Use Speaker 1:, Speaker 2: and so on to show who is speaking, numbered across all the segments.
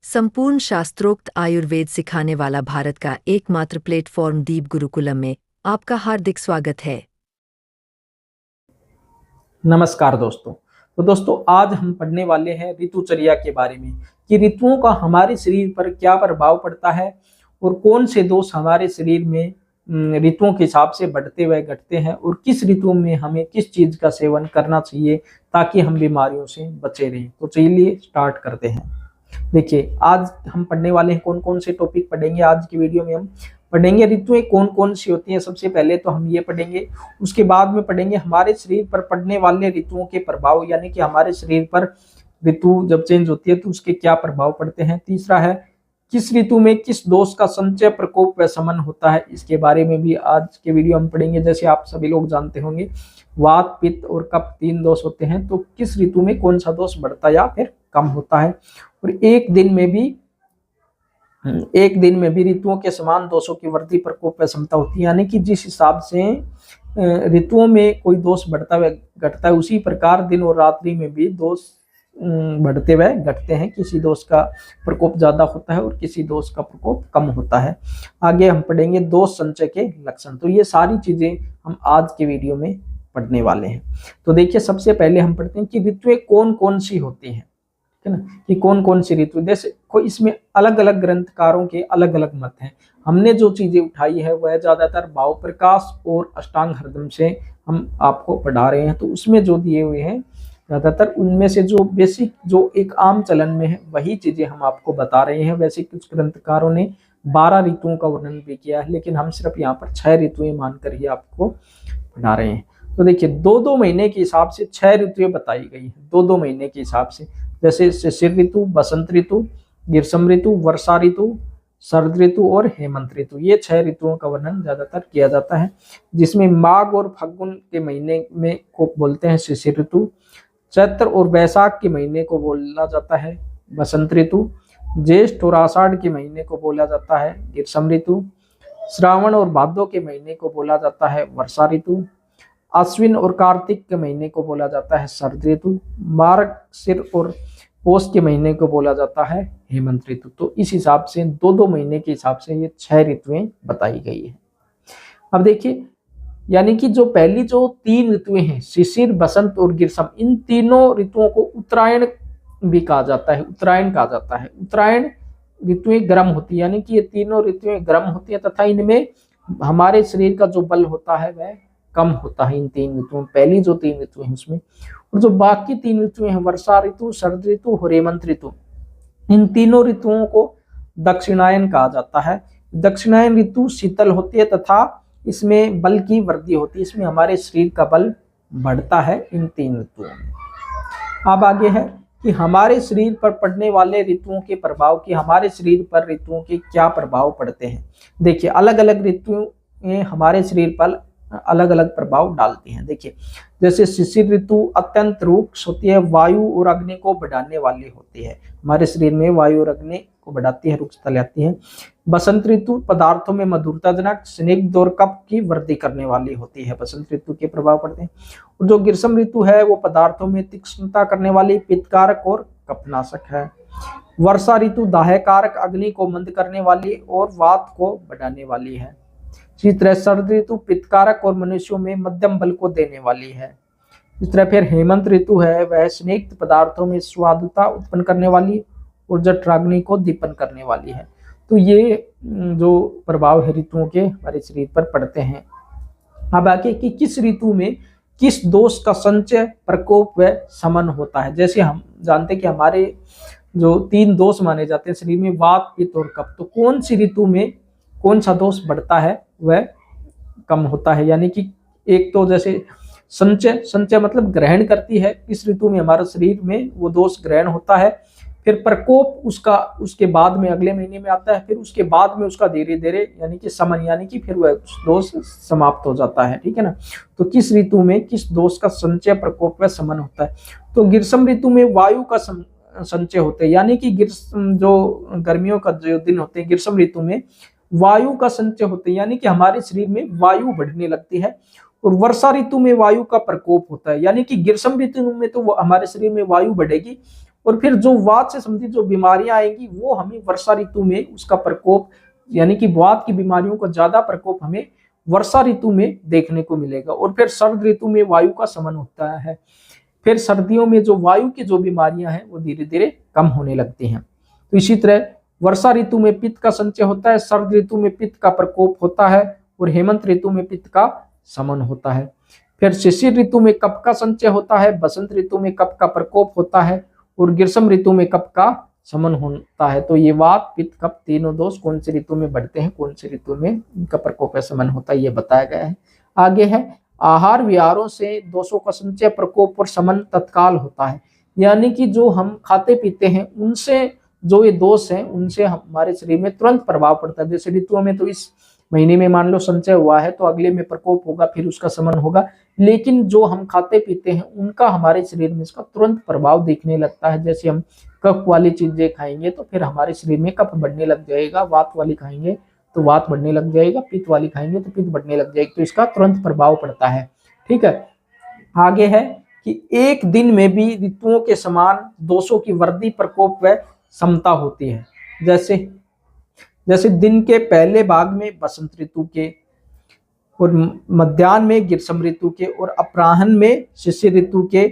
Speaker 1: संपूर्ण शास्त्रोक्त आयुर्वेद सिखाने वाला भारत का एकमात्र प्लेटफॉर्म दीप गुरुकुलम में आपका हार्दिक स्वागत है।
Speaker 2: नमस्कार दोस्तों। तो दोस्तों आज हम पढ़ने वाले हैं ऋतुचर्या के बारे में कि ऋतुओं का हमारे शरीर पर क्या प्रभाव पड़ता है और कौन से दोष हमारे शरीर में ऋतुओं के हिसाब से बढ़ते व घटते हैं और किस ऋतु में हमें किस चीज का सेवन करना चाहिए ताकि हम बीमारियों से बचे रहें। तो चलिए स्टार्ट करते हैं। देखिए आज हम पढ़ने वाले हैं, कौन कौन से टॉपिक पढ़ेंगे आज की वीडियो में। हम पढ़ेंगे ऋतुएं कौन कौन सी होती हैं, सबसे पहले तो हम ये पढ़ेंगे। उसके बाद में पढ़ेंगे हमारे शरीर पर पड़ने वाले ऋतुओं के प्रभाव, यानी कि हमारे शरीर पर ऋतु जब चेंज होती है तो उसके क्या प्रभाव पड़ते हैं। तीसरा है किस ऋतु में किस दोष का संचय प्रकोप व शमन होता है, इसके बारे में भी आज के वीडियो हम पढ़ेंगे। जैसे आप सभी लोग जानते होंगे वात पित्त और कफ 3 दोष होते हैं, तो किस ऋतु में कौन सा दोष बढ़ता या फिर कम होता है। और एक दिन में भी ऋतुओं के समान दोषों की वृद्धि प्रकोप व क्षमता होती है, यानी कि जिस हिसाब से ऋतुओं में कोई दोष बढ़ता व घटता है उसी प्रकार दिन और रात्रि में भी दोष बढ़ते व घटते हैं। किसी दोष का प्रकोप ज्यादा होता है और किसी दोष का प्रकोप कम होता है। आगे हम पढ़ेंगे दोष संचय के लक्षण। तो ये सारी चीजें हम आज के वीडियो में पढ़ने वाले हैं। तो देखिए सबसे पहले हम पढ़ते हैं कि ऋतुएं कौन कौन सी होती हैं, है ना, कि कौन कौन सी ऋतु। जैसे कोई इसमें अलग अलग ग्रंथकारों के अलग अलग मत हैं। हमने जो चीजें उठाई है वह ज्यादातर भाव प्रकाश और अष्टांग हृदय से हम आपको पढ़ा रहे हैं। तो उसमें जो दिए हुए हैं ज्यादातर उनमें से जो बेसिक जो एक आम चलन में है वही चीजें हम आपको बता रहे हैं। वैसे कुछ ग्रंथकारों ने 12 ऋतुओं का वर्णन भी किया है, लेकिन हम सिर्फ यहाँ पर 6 ऋतुएं मानकर ही आपको पढ़ा रहे हैं। तो देखिए 2-2 महीने के हिसाब से 6 ऋतुएं बताई गई है, 2-2 महीने के हिसाब से। जैसे शिशिर ऋतु, बसंत ऋतु, ग्रीष्म ऋतु, वर्षा ऋतु, शरद ऋतु और हेमंत ऋतु, ये 6 ऋतुओं का वर्णन ज्यादातर किया जाता है। जिसमें माघ और फाल्गुन के महीने में को बोलते हैं शिशिर ऋतु, चैत्र और बैसाख के महीने को बोला जाता है बसंत ऋतु, ज्येष्ठ और आषाढ़ के महीने को बोला जाता है ग्रीष्म ऋतु, श्रावण और भादो के महीने को बोला जाता है वर्षा ऋतु, अश्विन और कार्तिक के महीने को बोला जाता है शरद ऋतु, मार्गशीर और पौष के महीने को बोला जाता है हेमंत ऋतु। तो इस हिसाब से 2-2 महीने के हिसाब से ये 6 ऋतुएं बताई गई है। अब देखिए यानी कि जो पहली जो 3 ऋतुएं हैं शिशिर, बसंत और ग्रीष्म, इन तीनों ऋतुओं को उत्तरायण भी कहा जाता है, उत्तरायण कहा जाता है। उत्तरायण ऋतुएं गर्म होती है, यानी कि ये तीनों ऋतुएं गर्म होती है तथा इनमें हमारे शरीर का जो बल होता है वह कम होता है इन 3 ऋतुओं, पहली जो 3 ऋतुएं हैं उसमें। और जो बाकी 3 ऋतुएं हैं वर्षा ऋतु, शरद ऋतु और हेमंत ऋतु, इन तीनों ऋतुओं को दक्षिणायन कहा जाता है। दक्षिणायन ऋतु शीतल होती है तथा इसमें बल की वृद्धि होती है, इसमें हमारे शरीर का बल बढ़ता है इन 3 ऋतुओं में। अब आगे है कि हमारे शरीर पर पड़ने वाले ऋतुओं के प्रभाव, की हमारे शरीर पर ऋतुओं के क्या प्रभाव पड़ते हैं। देखिए अलग अलग ऋतुएं हमारे शरीर पर अलग अलग प्रभाव डालती हैं। देखिए जैसे शिशिर ऋतु अत्यंत रुक्ष होती है, वायु और अग्नि को बढ़ाने वाली होती है, हमारे शरीर में वायु और अग्नि को बढ़ाती है, रुक्षता लाती है। बसंत ऋतु पदार्थों में मधुरताजनक, स्निग्ध और कफ की वृद्धि करने वाली होती है, बसंत ऋतु के प्रभाव पड़ते हैं। और जो ग्रीष्म ऋतु है वो पदार्थों में तीक्ष्णता करने वाली, पित्तकारक और कफनाशक है। वर्षा ऋतु दाहकारक, अग्नि को मंद करने वाली और वात को बढ़ाने वाली है। इसी तरह शरद ऋतु पित्तकारक और मनुष्यों में मध्यम बल को देने वाली है। इस तरह फिर हेमंत ऋतु है वह स्निग्ध पदार्थों में स्वादुता उत्पन्न करने वाली और जठराग्नि को दीपन करने वाली है। तो ये जो प्रभाव है ऋतुओं के हमारे शरीर पर पड़ते हैं। अब आगे कि किस ऋतु में किस दोष का संचय प्रकोप व शमन होता है। जैसे हम जानते हैं कि हमारे जो 3 दोष माने जाते हैं शरीर में, वात पित्त और कफ, तो कौन सी ऋतु में कौन सा दोष बढ़ता है वह कम होता है। यानी कि एक तो जैसे संचय मतलब ग्रहण करती है, इस ऋतु में हमारे शरीर में वो दोष ग्रहण होता है। फिर प्रकोप उसका उसके बाद में अगले महीने में आता है, फिर उसके बाद में उसका धीरे धीरे यानी कि समन, यानी कि फिर वह दोष समाप्त हो जाता है, ठीक है ना। तो किस ऋतु में किस दोष का संचय प्रकोप व समन होता है। तो ग्रीष्म ऋतु में वायु का संचय होता है, यानी कि ग्रीष्म जो गर्मियों का जो दिन होते हैं ग्रीष्म ऋतु में वायु का संचय होता है, यानी कि हमारे शरीर में वायु बढ़ने लगती है। और वर्षा ऋतु में वायु का प्रकोप होता है, यानी कि ग्रीष्म ऋतु में तो हमारे शरीर में वायु बढ़ेगी और फिर जो वात से संबंधित जो बीमारियां आएंगी वो हमें वर्षा ऋतु में उसका प्रकोप, यानी कि वात की बीमारियों का ज्यादा प्रकोप हमें वर्षा ऋतु में देखने को मिलेगा। और फिर शरद ऋतु में वायु का समन होता है। फिर सर्दियों में जो वायु की जो बीमारियां हैं वो धीरे धीरे कम होने लगती हैं। तो इसी तरह वर्षा ऋतु में पित्त का संचय होता है, शरद ऋतु में पित्त का प्रकोप होता है और हेमंत ऋतु में पित्त का समन होता है। फिर शिशिर ऋतु में कफ का संचय होता है, बसंत ऋतु में कफ का प्रकोप होता है और ग्रीष्म ऋतु में कफ का समन होता है। तो ये वात पित्त कफ तीनों दोष कौन सी ऋतु में बढ़ते हैं, कौन सी ऋतु में इनका प्रकोप या समन होता है, ये बताया गया है। आगे है आहार विहारों से दोषों का संचय प्रकोप और समन तत्काल होता है, यानी कि जो हम खाते पीते हैं उनसे जो ये दोष हैं उनसे हमारे शरीर में तुरंत प्रभाव पड़ता है। जैसे ऋतुओं में तो इस महीने में मान लो संचय हुआ है तो अगले में प्रकोप होगा, फिर उसका समन होगा, लेकिन जो हम खाते पीते हैं उनका हमारे शरीर में इसका तुरंत प्रभाव दिखने लगता है। जैसे हम कफ वाली चीजें खाएंगे तो फिर हमारे शरीर में कफ बढ़ने लग जाएगा, वात वाली खाएंगे तो वात बढ़ने लग जाएगा, पित्त वाली खाएंगे तो पित्त बढ़ने लग जाएगी, तो इसका तुरंत प्रभाव पड़ता है। ठीक है, आगे है कि एक दिन में भी ऋतुओं के समान दोषों की वृद्धि प्रकोप व समता होती है। जैसे दिन के पहले भाग में बसंत ऋतु के और मध्याह्न में ग्रीष्म ऋतु के और अपराह्न में शिशिर ऋतु के,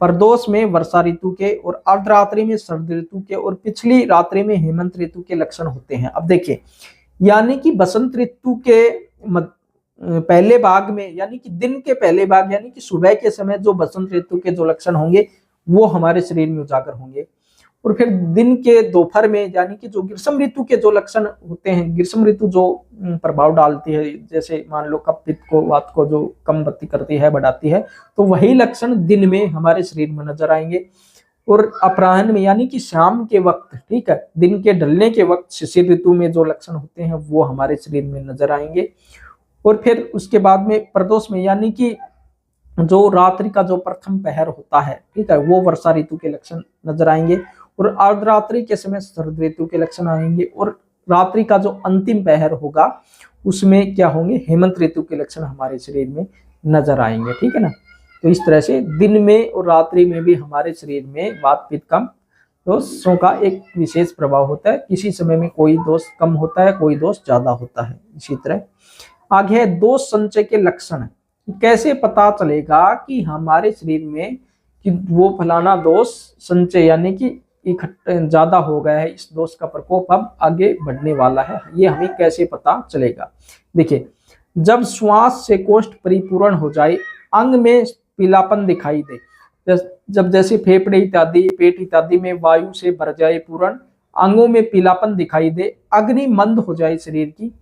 Speaker 2: प्रदोष में वर्षा ऋतु के और अर्धरात्रि में शरद ऋतु के और पिछली रात्रि में हेमंत ऋतु के लक्षण होते हैं। अब देखिए, यानी कि बसंत ऋतु के पहले भाग में, यानी कि दिन के पहले भाग, यानी कि सुबह के समय जो बसंत ऋतु के जो लक्षण होंगे वो हमारे शरीर में उजागर होंगे। और फिर दिन के दोपहर में, यानी कि जो ग्रीष्म ऋतु के जो लक्षण होते हैं, ग्रीष्म ऋतु जो प्रभाव डालती है, जैसे मान लो कफ पित्त को वात को जो कम गति करती है, बढ़ाती है, तो वही लक्षण दिन में हमारे शरीर में नजर आएंगे। और अपराह्न में, यानी कि शाम के वक्त, ठीक है, दिन के ढलने के वक्त शिशिर ऋतु में जो लक्षण होते हैं वो हमारे शरीर में नजर आएंगे। और फिर उसके बाद में प्रदोष में, यानी कि जो रात्रि का जो प्रथम पहर होता है, ठीक है, वो वर्षा ऋतु के लक्षण नजर आएंगे। और अर्धरात्रि के समय शरद ऋतु के लक्षण आएंगे और रात्रि का जो अंतिम पहर होगा उसमें क्या होंगे, हेमंत ऋतु के लक्षण हमारे शरीर में नजर आएंगे। ठीक है ना, तो इस तरह से दिन में और रात्रि में भी हमारे शरीर में वात पित्त कम दोषों का एक विशेष प्रभाव होता है। किसी समय में कोई दोष कम होता है, कोई दोष ज्यादा होता है। इसी तरह आगे है दोष संचय के लक्षण। कैसे पता चलेगा कि हमारे शरीर में कि वो फलाना दोष संचय, यानी कि ज्यादा हो गया है, इस दोष का प्रकोप अब आगे बढ़ने वाला है, ये हमें कैसे पता चलेगा। देखिए, जब श्वास से कोष्ठ परिपूर्ण हो जाए, अंग में पीलापन दिखाई दे, जब जैसे फेफड़े इत्यादि, पेट इत्यादि में वायु से भर जाए पूर्ण, अंगों में पीलापन दिखाई दे, अग्नि मंद हो जाए शरीर की,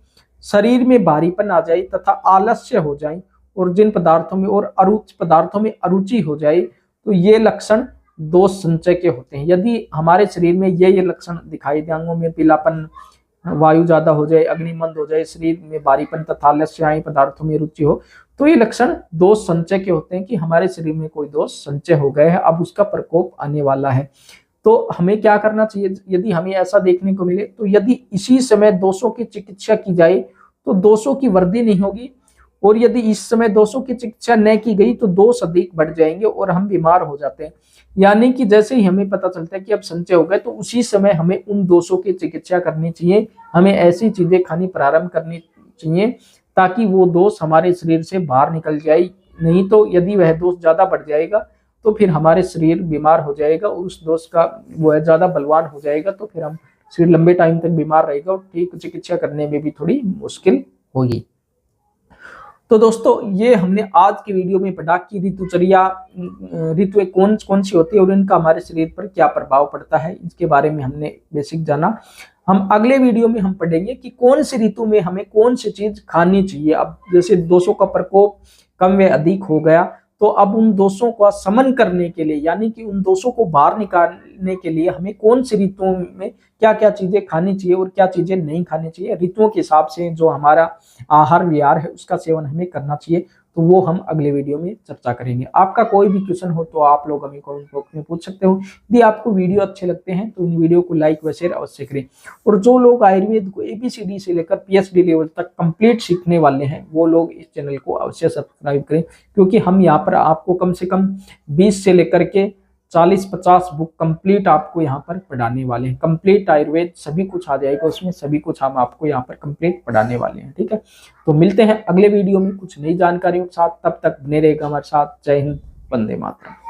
Speaker 2: शरीर में भारीपन आ जाए तथा आलस्य हो जाए और जिन पदार्थों में और अरुचि पदार्थों में अरुचि हो जाए, तो ये लक्षण दोष संचय के होते हैं। यदि हमारे शरीर में ये लक्षण दिखाई दे, अंगों में पीलापन, वायु ज्यादा हो जाए, अग्निमंद हो जाए, शरीर में भारीपन तथा आलस्य आए, पदार्थों में रुचि हो, तो ये लक्षण दोष संचय के होते हैं कि हमारे शरीर में कोई दोष संचय हो गया है, अब उसका प्रकोप आने वाला है। तो हमें क्या करना चाहिए यदि हमें ऐसा देखने को मिले, तो यदि इसी समय दोषों की चिकित्सा की जाए तो दोषों की वृद्धि नहीं होगी, और यदि इस समय दोषों की चिकित्सा न की गई तो दोष अधिक बढ़ जाएंगे और हम बीमार हो जाते हैं। यानी कि जैसे ही हमें पता चलता है कि अब संचय हो गए तो उसी समय हमें उन दोषों की चिकित्सा करनी चाहिए, हमें ऐसी चीजें खानी प्रारंभ करनी चाहिए ताकि वो दोष हमारे शरीर से बाहर निकल जाए। नहीं तो यदि वह दोष ज्यादा बढ़ जाएगा तो फिर हमारे शरीर बीमार हो जाएगा और उस दोष का वो है ज्यादा बलवान हो जाएगा, तो फिर हम शरीर लंबे टाइम तक बीमार रहेगा और ठीक चिकित्सा करने में भी थोड़ी मुश्किल होगी। तो दोस्तों, ये हमने आज की वीडियो में पढ़ा कि ऋतुचर्या, ऋतुएं कौन कौन सी होती है और इनका हमारे शरीर पर क्या प्रभाव पड़ता है, इसके बारे में हमने बेसिक जाना। हम अगले वीडियो में हम पढ़ेंगे कि कौन सी ऋतु में हमें कौन सी चीज खानी चाहिए। अब जैसे दोषों का प्रकोप कम व अधिक हो गया, तो अब उन दोषों का समन करने के लिए, यानी कि उन दोषों को बाहर निकालने के लिए हमें कौन सी ऋतुओं में क्या क्या चीजें खानी चाहिए और क्या चीजें नहीं खानी चाहिए, ऋतुओं के हिसाब से जो हमारा आहार विहार है उसका सेवन हमें करना चाहिए, तो वो हम अगले वीडियो में चर्चा करेंगे। आपका कोई भी क्वेश्चन हो तो आप लोग हमें कमेंट बॉक्स में पूछ सकते हो। यदि आपको वीडियो अच्छे लगते हैं तो इन वीडियो को लाइक व शेयर अवश्य करें। और जो लोग आयुर्वेद को ABCD से लेकर PhD लेवल तक कंप्लीट सीखने वाले हैं वो लोग इस चैनल को अवश्य सब्सक्राइब करें, क्योंकि हम यहाँ पर आपको कम से कम 20 से लेकर के 40-50 बुक कंप्लीट आपको यहाँ पर पढ़ाने वाले हैं। कंप्लीट आयुर्वेद सभी कुछ आ जाएगा उसमें, सभी कुछ हम आपको यहाँ पर कंप्लीट पढ़ाने वाले हैं। ठीक है, तो मिलते हैं अगले वीडियो में कुछ नई जानकारियों के साथ, तब तक बने रहेगा हमारे साथ। जय हिंद, वंदे मातरम।